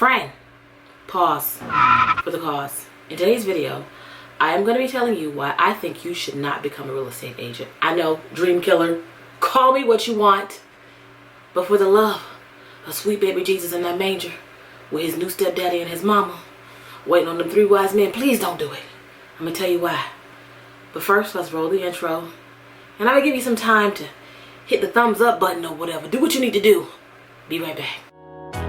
Friend, pause for the cause. In today's video, I am going to be telling you why I think you should not become a real estate agent. I know, dream killer, call me what you want, but for the love of sweet baby Jesus in that manger with his new stepdaddy and his mama waiting on them three wise men, please don't do it. I'm going to tell you why. But first, let's roll the intro. And I'm going to give you some time to hit the thumbs up button or whatever. Do what you need to do. Be right back.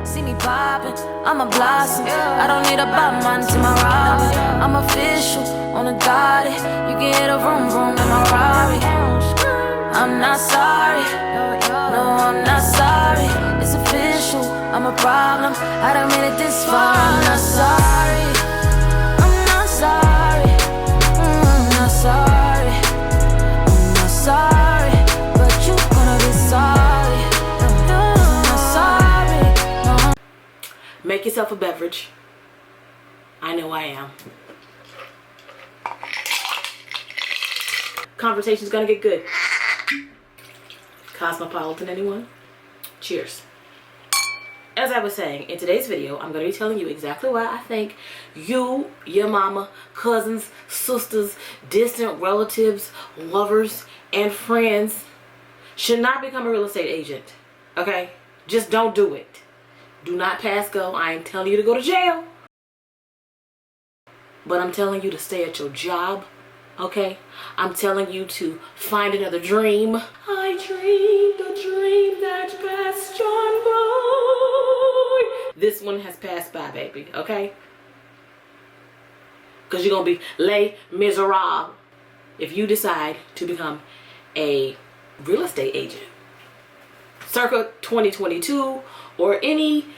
See me poppin', I'm a blossom. I don't need a Batman to my Robin. I'm official on a Gotti. You can hear the vroom vroom in my Rari. I'm not sorry, no, I'm not sorry. It's official, I'm a problem. I done made it this far. I'm not sorry, I'm not sorry, I'm not sorry, I'm not sorry, but you gonna be sorry. I'm not sorry, no. Make yourself a beverage. I know I am. Conversation's gonna get good. Cosmopolitan, anyone? Cheers. As I was saying, in today's video, I'm going to be telling you exactly why I think you, your mama, cousins, sisters, distant relatives, lovers, and friends should not become a real estate agent. Okay? Just don't do it. Do not pass go. I ain't telling you to go to jail. But I'm telling you to stay at your job. Okay? I'm telling you to find another dream. I dreamed a dream that passed on by. This one has passed by, baby. Okay? Because you're going to be les miserables if you decide to become a real estate agent. Circa 2022 or any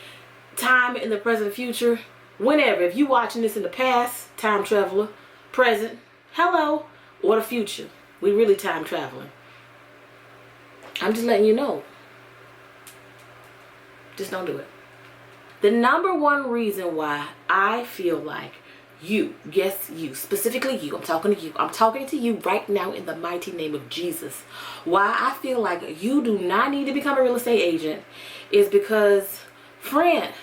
time in the present future, whenever. If you're watching this in the past, time traveler, present, hello, or the future. We really time traveling. I'm just letting you know. Just don't do it. The number one reason why I feel like you, yes you, specifically you, I'm talking to you. I'm talking to you right now in the mighty name of Jesus. Why I feel like you do not need to become a real estate agent is because, friend,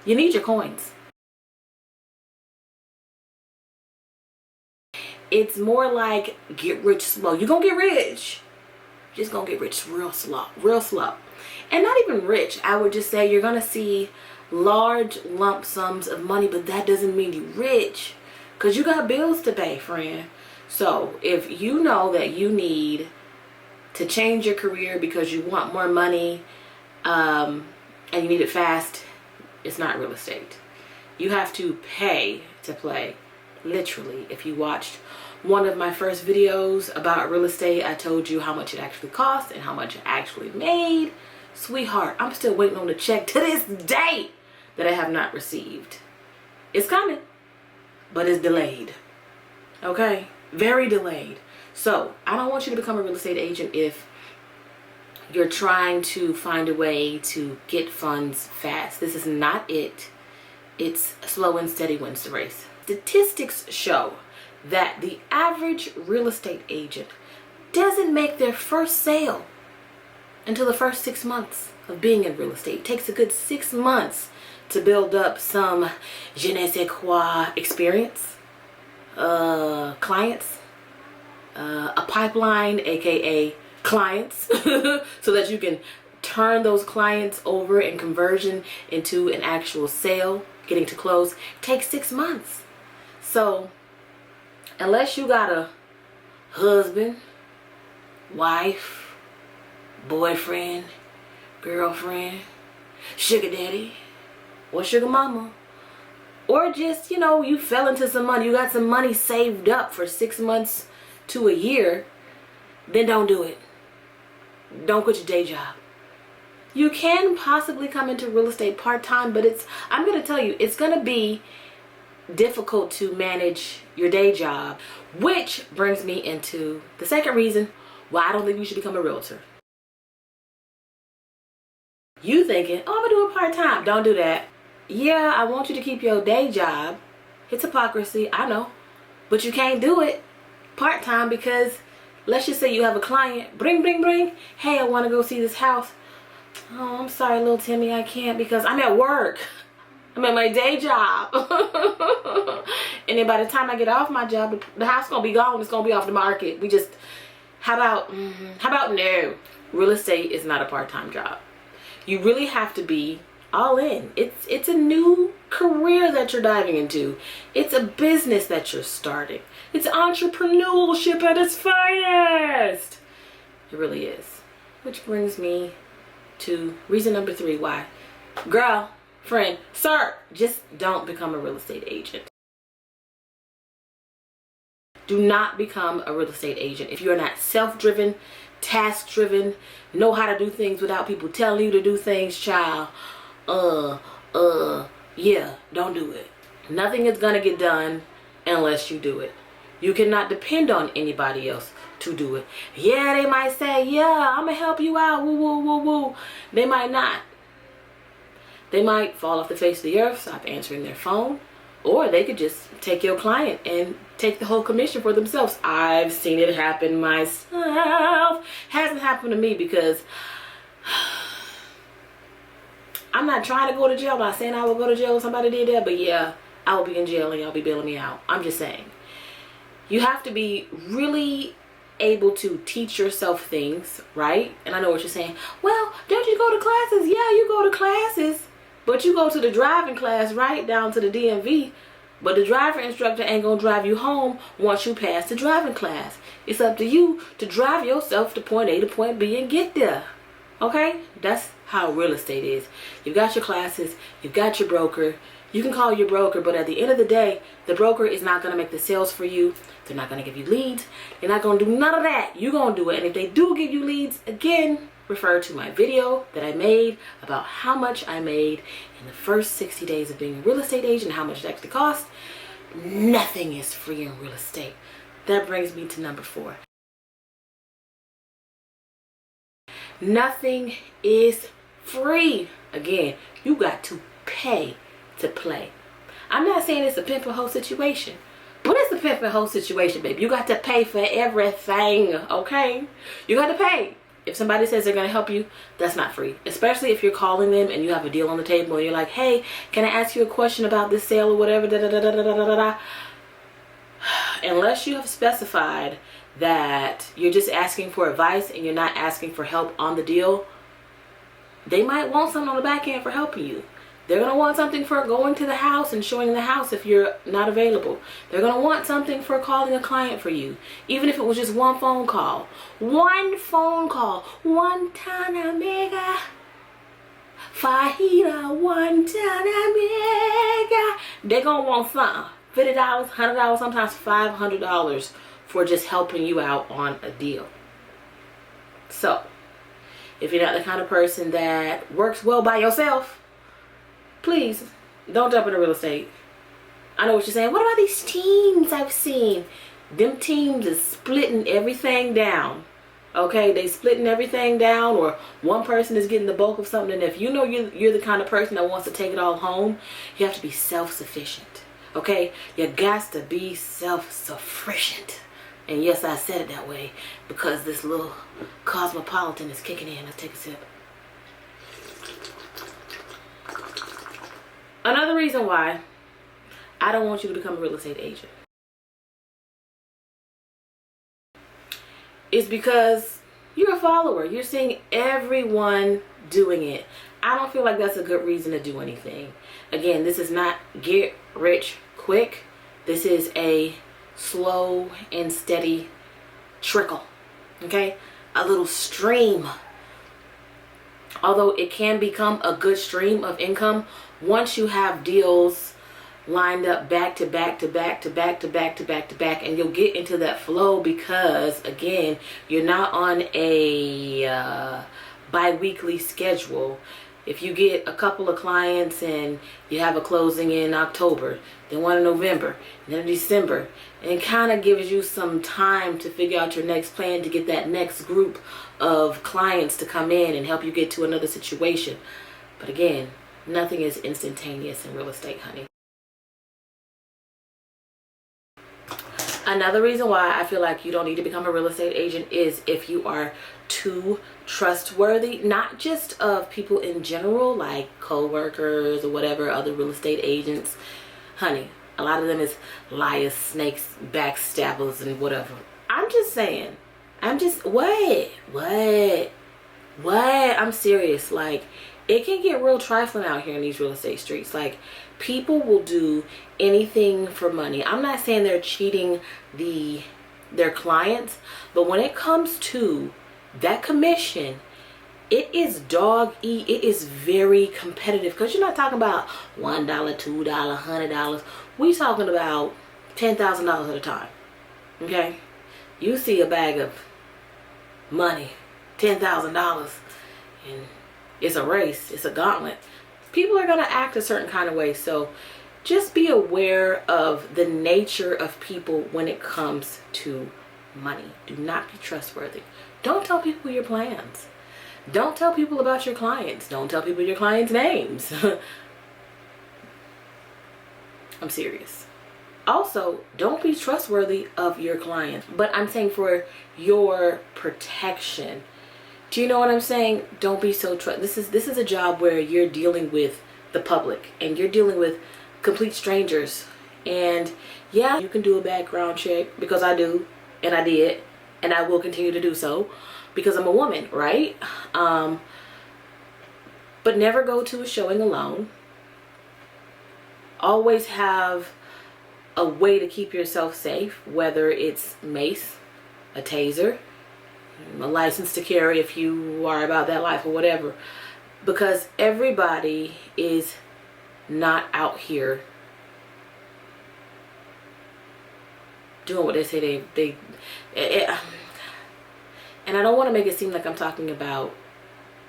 you need your coins. It's more like get rich slow. You're gonna get rich. Just gonna get rich real slow. Real slow. And not even rich. I would just say you're gonna see large lump sums of money, but that doesn't mean you're rich. Because you got bills to pay, friend. So if you know that you need to change your career because you want more money and you need it fast, it's not real estate. You have to pay to play. Literally, if you watched one of my first videos about real estate, I told you how much it actually cost and how much it actually made. Sweetheart, I'm still waiting on the check to this day that I have not received. It's coming, but it's delayed. Okay? Very delayed. So, I don't want you to become a real estate agent if you're trying to find a way to get funds fast. This is not it. It's slow and steady wins the race. Statistics show that the average real estate agent doesn't make their first sale until the first 6 months of being in real estate. It takes a good 6 months to build up some je ne sais quoi experience, clients, a pipeline, aka clients, so that you can turn those clients over and conversion into an actual sale, getting to close. It takes 6 months. So, unless you got a husband, wife, boyfriend, girlfriend, sugar daddy, or sugar mama, or just, you know, you fell into some money, you got some money saved up for 6 months to a year, then don't do it. Don't quit your day job. You can possibly come into real estate part-time, but I'm going to tell you, it's going to be difficult to manage your day job, which brings me into the second reason why I don't think you should become a realtor. You thinking, oh, I'm gonna do it part-time. Don't do that. Yeah, I want you to keep your day job. It's hypocrisy, I know, but you can't do it part-time because let's just say you have a client, bring, hey, I want to go see this house. Oh, I'm sorry, little Timmy, I can't because I'm at work. I'm at my day job. And then by the time I get off my job, the house gonna be gone. It's gonna be off the market. We just, how about no? Real estate is not a part-time job. You really have to be all in. It's a new career that you're diving into. It's a business that you're starting. It's entrepreneurship at its finest. It really is. Which brings me to reason number 3 why. Girl, friend, sir, just don't become a real estate agent. Do not become a real estate agent if you're not self-driven, task-driven, know how to do things without people telling you to do things, child. Yeah, don't do it. Nothing is gonna get done unless you do it. You cannot depend on anybody else to do it. Yeah, they might say, yeah, I'm gonna help you out, woo, woo, woo, woo. They might not. They might fall off the face of the earth, stop answering their phone, or they could just take your client and take the whole commission for themselves. I've seen it happen myself. Hasn't happened to me because I'm not trying to go to jail. I'm not saying I will go to jail if somebody did that, but yeah, I will be in jail and y'all be bailing me out. I'm just saying. You have to be really able to teach yourself things, right? And I know what you're saying. Well, don't you go to classes? Yeah, you go to classes. But you go to the driving class, right, down to the DMV. But the driver instructor ain't gonna drive you home once you pass the driving class. It's up to you to drive yourself to point A to point B and get there. Okay? That's how real estate is. You've got your classes, you've got your broker. You can call your broker, but at the end of the day, the broker is not gonna make the sales for you. They're not gonna give you leads. They're not gonna do none of that. You're gonna do it. And if they do give you leads, again, refer to my video that I made about how much I made in the first 60 days of being a real estate agent, how much it actually cost. Nothing is free in real estate. That brings me to number 4. Nothing is free. Again, you got to pay to play. I'm not saying it's a pimp and hoe situation, but it's a pimp and hoe situation, baby. You got to pay for everything, okay? You got to pay. If somebody says they're going to help you, that's not free. Especially if you're calling them and you have a deal on the table and you're like, hey, can I ask you a question about this sale or whatever, da da da da da da da da. Unless you have specified that you're just asking for advice and you're not asking for help on the deal, they might want something on the back end for helping you. They're going to want something for going to the house and showing the house if you're not available. They're going to want something for calling a client for you. Even if it was just one phone call. One phone call. One time amiga. Fajita, one time amiga. They're going to want something. $50, $100, sometimes $500 for just helping you out on a deal. So, if you're not the kind of person that works well by yourself, please don't jump into real estate. I know what you're saying. What about these teams I've seen? Them teams is splitting everything down. Okay, they splitting everything down, or one person is getting the bulk of something. And if you know you're the kind of person that wants to take it all home, you have to be self-sufficient. Okay, you got to be self-sufficient. And yes, I said it that way because this little cosmopolitan is kicking in. Let's take a sip. Another reason why I don't want you to become a real estate agent is because you're a follower. You're seeing everyone doing it. I don't feel like that's a good reason to do anything. Again, this is not get rich quick. This is a slow and steady trickle. Okay? A little stream. Although it can become a good stream of income once you have deals lined up back to back to back to back to back to back to back, and you'll get into that flow because again, you're not on a bi-weekly schedule. If you get a couple of clients and you have a closing in October, then one in November, and then in December, and it kind of gives you some time to figure out your next plan to get that next group of clients to come in and help you get to another situation. But again, nothing is instantaneous in real estate, honey. Another reason why I feel like you don't need to become a real estate agent is if you are too trustworthy, not just of people in general, like co-workers or whatever, other real estate agents. Honey, a lot of them is liars, snakes, backstabbers, and whatever. I'm just saying. What? I'm serious. Like, it can get real trifling out here in these real estate streets. Like, people will do anything for money. I'm not saying they're cheating their clients, but when it comes to that commission, it is dog eat. It is very competitive, because you're not talking about $1, $2, $100. We talking about $10,000 at a time. Okay, you see a bag of money, $10,000, and it's a race. It's a gauntlet. People are gonna act a certain kind of way. So just be aware of the nature of people when it comes to money. Do not be trustworthy. Don't tell people your plans. Don't tell people about your clients. Don't tell people your clients' names. I'm serious. Also, don't be trustworthy of your clients. But I'm saying for your protection. Do you know what I'm saying? Don't be so this is a job where you're dealing with the public and you're dealing with complete strangers. And yeah, you can do a background check, because I do, and I did, and I will continue to do so because I'm a woman, right? But never go to a showing alone. Always have a way to keep yourself safe, whether it's mace, a taser, a license to carry if you are about that life or whatever, because everybody is not out here doing what they say and I don't want to make it seem like I'm talking about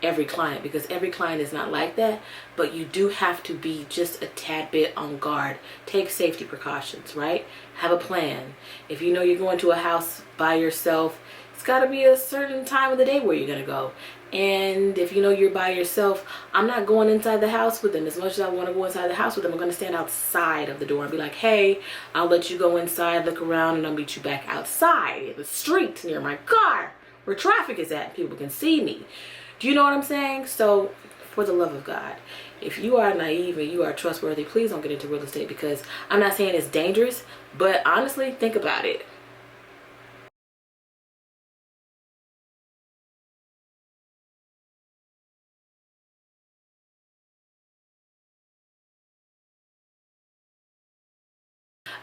every client, because every client is not like that, but you do have to be just a tad bit on guard. Take safety precautions, right? Have a plan. If you know you're going to a house by yourself, it's got to be a certain time of the day where you're going to go. And if you know you're by yourself, I'm not going inside the house with them. As much as I want to go inside the house with them, I'm going to stand outside of the door and be like, hey, I'll let you go inside, look around, and I'll meet you back outside in the street near my car where traffic is at. People can see me. Do you know what I'm saying? So, for the love of God, if you are naive and you are trustworthy, please don't get into real estate, because I'm not saying it's dangerous, but honestly, think about it.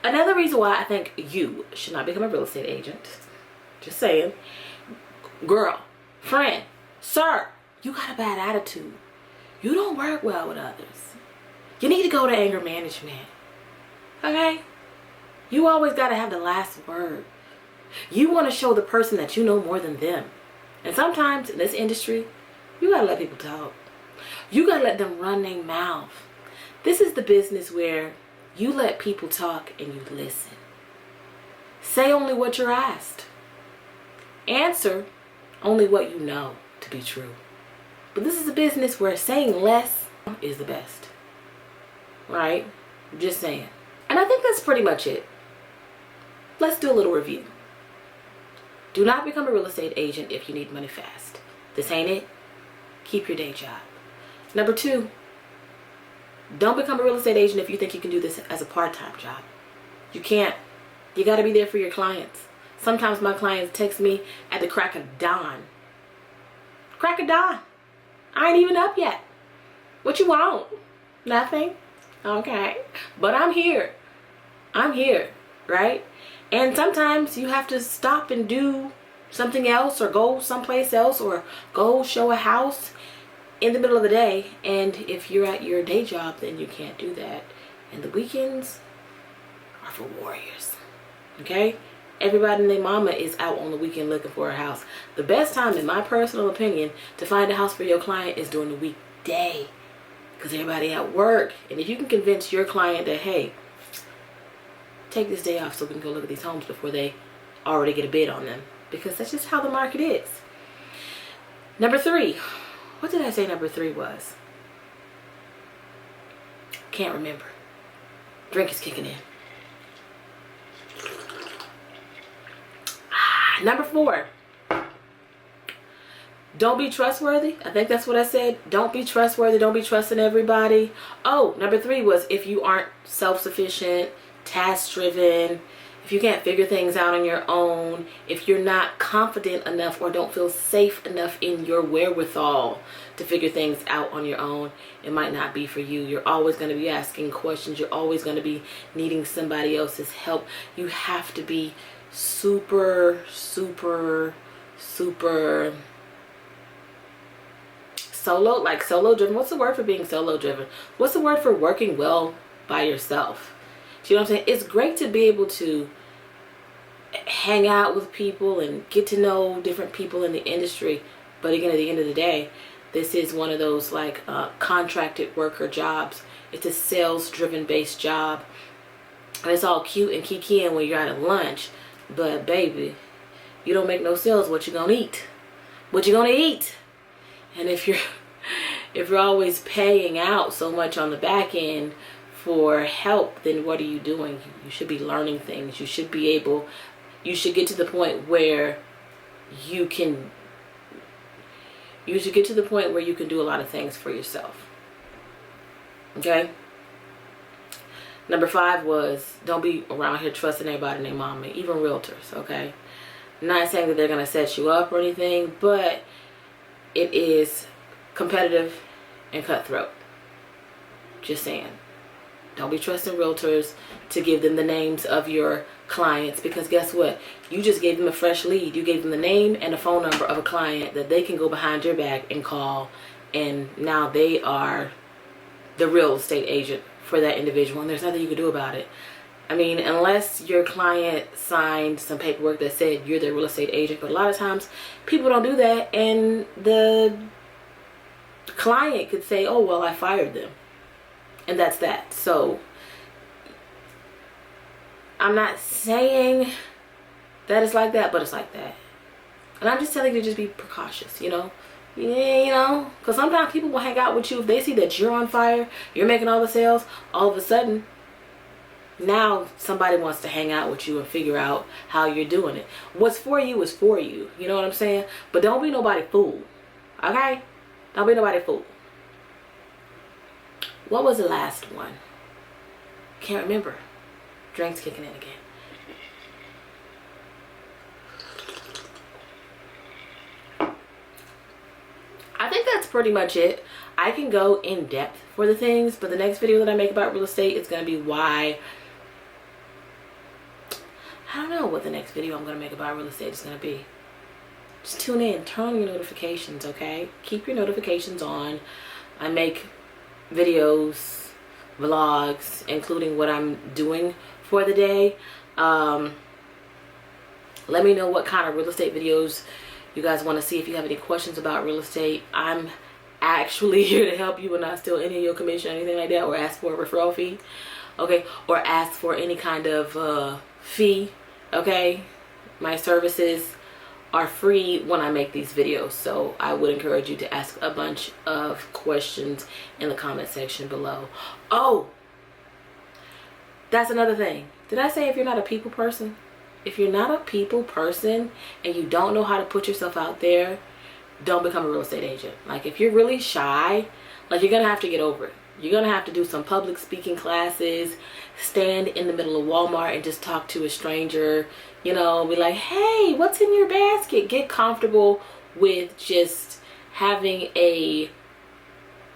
Another reason why I think you should not become a real estate agent, just saying, girl, friend, sir, you got a bad attitude. You don't work well with others. You need to go to anger management. Okay? You always got to have the last word. You want to show the person that you know more than them. And sometimes in this industry, you got to let people talk. You got to let them run their mouth. This is the business where you let people talk and you listen. Say only what you're asked. Answer only what you know to be true. But this is a business where saying less is the best. Right? Just saying. And I think that's pretty much it. Let's do a little review. Do not become a real estate agent if you need money fast. This ain't it. Keep your day job. Number 2, don't become a real estate agent if you think you can do this as a part-time job. You can't. You got to be there for your clients. Sometimes my clients text me at the crack of dawn. Crack of dawn. I ain't even up yet. What you want? Nothing? Okay. But I'm here. I'm here, right? And sometimes you have to stop and do something else, or go someplace else, or go show a house in the middle of the day. And if you're at your day job, then you can't do that. And the weekends are for warriors. Okay? Everybody and their mama is out on the weekend looking for a house. The best time, in my personal opinion, to find a house for your client is during the weekday, because everybody at work. And if you can convince your client that, hey, take this day off so we can go look at these homes before they already get a bid on them, because that's just how the market is. Number 3. What did I say number 3 was? Can't remember. Drink is kicking in. Number 4, don't be trustworthy. I think that's what I said. Don't be trustworthy. Don't be trusting everybody. Oh, number 3 was if you aren't self-sufficient, task-driven, if you can't figure things out on your own, if you're not confident enough or don't feel safe enough in your wherewithal to figure things out on your own, it might not be for you. You're always going to be asking questions. You're always going to be needing somebody else's help. You have to be super solo, like solo driven. What's the word for being solo driven? What's the word for working well by yourself? Do you know what I'm saying? It's great to be able to hang out with people and get to know different people in the industry. But again, at the end of the day, this is one of those like contracted worker jobs. It's a sales driven based job. And it's all cute and kikiing when you're at lunch. But baby, you don't make no sales. What you gonna eat? What you gonna eat? And if you're always paying out so much on the back end for help, then what are you doing? You should be learning things. You should get to the point where you can do a lot of things for yourself. Okay? Number 5 was don't be around here trusting everybody and their mama, even realtors, okay? I'm not saying that they're going to set you up or anything, but it is competitive and cutthroat. Just saying. Don't be trusting realtors to give them the names of your clients, because guess what? You just gave them a fresh lead. You gave them the name and the phone number of a client that they can go behind your back and call, and now they are the real estate agent for that individual, and there's nothing you can do about it. I mean, unless your client signed some paperwork that said you're their real estate agent, but a lot of times people don't do that, and the client could say, oh, well, I fired them. And that's that. So I'm not saying that it's like that, but it's like that. And I'm just telling you to just be precautious, you know? Yeah, you know? Because sometimes people will hang out with you if they see that you're on fire, you're making all the sales, all of a sudden, now somebody wants to hang out with you and figure out how you're doing it. What's for you is for you. You know what I'm saying? But don't be nobody fool. Okay? Don't be nobody fool. What was the last one? Can't remember. Drink's kicking in again. I think that's pretty much it. I can go in depth for the things, but the next video that I make about real estate is going to be why. I don't know what the next video I'm going to make about real estate is going to be. Just tune in. Turn on your notifications, okay? Keep your notifications on. I make videos, vlogs, including what I'm doing for the day. Let me know what kind of real estate videos you guys want to see. If you have any questions about real estate, I'm actually here to help you and not steal any of your commission or anything like that, or ask for a referral fee, okay, or ask for any kind of fee, okay. My services are free when I make these videos, so I would encourage you to ask a bunch of questions in the comment section below. Oh, that's another thing. Did I say if you're not a people person? If you're not a people person and you don't know how to put yourself out there, don't become a real estate agent. Like, if you're really shy, like, you're gonna have to get over it. You're gonna have to do some public speaking classes, stand in the middle of Walmart and just talk to a stranger, you know, be like, hey, what's in your basket? Get comfortable with just having a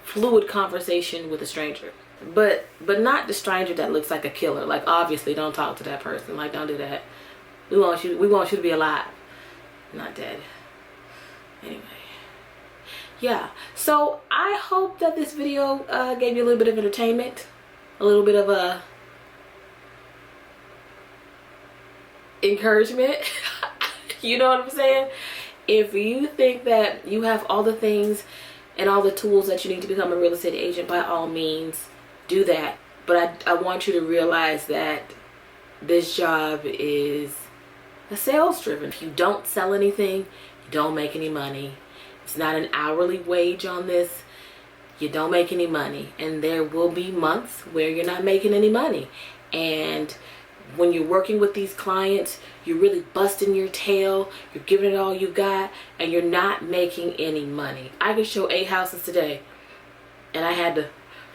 fluid conversation with a stranger. But not the stranger that looks like a killer. Like, obviously don't talk to that person. Like, don't do that. We want you to be alive, not dead. Anyway, yeah, so I hope that this video gave you a little bit of entertainment, a little bit of a encouragement. You know what I'm saying? If you think that you have all the things and all the tools that you need to become a real estate agent, by all means do that. But I want you to realize that this job is a sales driven. If you don't sell anything, you don't make any money. It's not an hourly wage on this. You don't make any money, and there will be months where you're not making any money, and when you're working with these clients, you're really busting your tail, you're giving it all you got, and you're not making any money. I could show 8 houses today, and I had to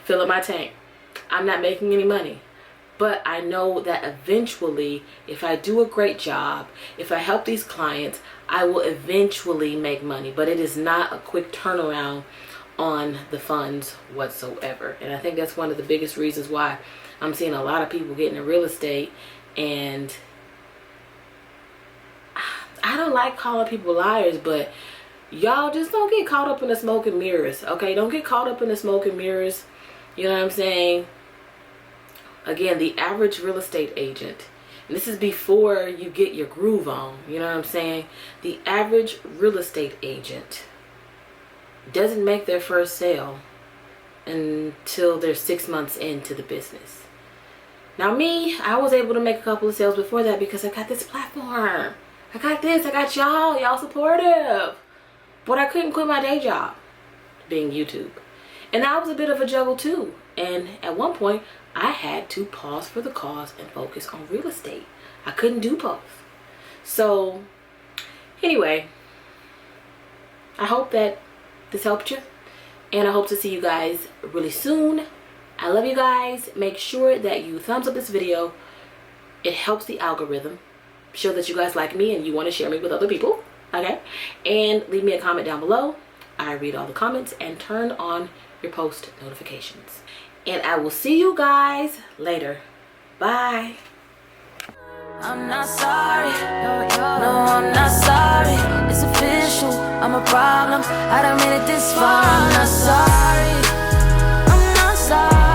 fill up my tank. I'm not making any money. But I know that eventually, if I do a great job, if I help these clients, I will eventually make money. But it is not a quick turnaround on the funds whatsoever. And I think that's one of the biggest reasons why I'm seeing a lot of people get into real estate. And I don't like calling people liars, but y'all just don't get caught up in the smoke and mirrors, okay? Don't get caught up in the smoke and mirrors. You know what I'm saying? Again, the average real estate agent, and this is before you get your groove on, you know what I'm saying? The average real estate agent doesn't make their first sale until they're 6 months into the business. Now me, I was able to make a couple of sales before that because I got this platform. I got this, I got y'all supportive. But I couldn't quit my day job, being YouTube. And that was a bit of a juggle too. And at one point, I had to pause for the cause and focus on real estate. I couldn't do both. So anyway, I hope that this helped you. And I hope to see you guys really soon. I love you guys. Make sure that you thumbs up this video. It helps the algorithm show that you guys like me and you want to share me with other people. Okay? And leave me a comment down below. I read all the comments and turn on your post notifications. And I will see you guys later. Bye. I'm not sorry, no, I'm not sorry. It's official, I'm a problem. I don't mean it this far. I'm not sorry.